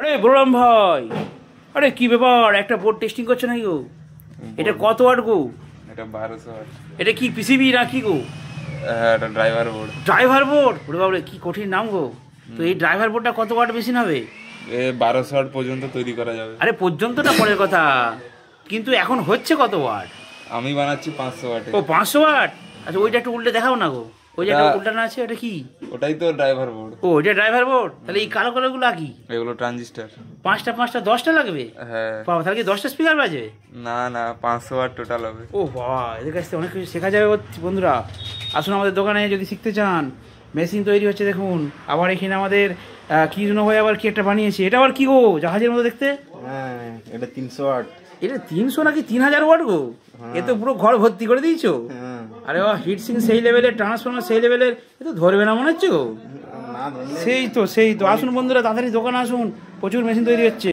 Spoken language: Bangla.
আরে বলরাম ভাই, আরে কি ব্যাপার, একটা বোর্ড টেস্টিং করছো নাকি গো? এটা কত ওয়াট গো? এটা 1200 ওয়াট। এটা কি পিসিবি না কি গো? হ্যাঁ, এটা ড্রাইভার বোর্ড। Driver board? ওরে বাবা রে, কি কঠিন নাম গো। তো এই ড্রাইভার বোর্ডটা কত ওয়াট মেশিন হবে? 1200 ওয়াট পর্যন্ত তৈরি করা যাবে। আরে পর্যন্তটা পরের কথা, কিন্তু এখন হচ্ছে কত ওয়াট? আমি বানাচ্ছি 500 ওয়াটে। ও 500 ওয়াট। আচ্ছা ওইটা একটু উল্টে দেখাও না গো। ওই যে উল্টানো আছে ওটা কি? ওটাই তো ড্রাইভার বোর্ড। ও এটা ড্রাইভার বোর্ড। তাহলে এই কালো কালোগুলো কি? এগুলো ট্রানজিস্টার। 5টা 10টা লাগবে? হ্যাঁ। বাবা, তাহলে কি 10টা স্পিকার বাজে? না না, 500 ওয়াট টোটাল হবে। ও বাবা, এদের কাছ থেকে অনেক কিছু শেখা যাবে বন্ধুরা। আসুন আমাদের দোকানে যদি শিখতে চান। মেশিন তৈরি হচ্ছে দেখুন। আবার এখানে আমাদের কি জন্য হয়, আবার কি একটা বানিয়েছে। এটা আবার কি গো, জাহাজের মতো দেখতে? হ্যাঁ, এটা 300 ওয়াট। এটা 300 নাকি 3000 ওয়াট গো? এ তো পুরো ঘর ভর্তি করে দিয়েছো। আরে বাহ, হিটসিং সেই লেভেলের, ট্রান্সফরমার সেই লেভেলের, এ তো ধরবে না মনে হচ্ছে গো। সেই তো আসুন বন্ধুরা, তাড়াতাড়ি দোকানে আসুন, প্রচুর মেশিন তৈরি হচ্ছে।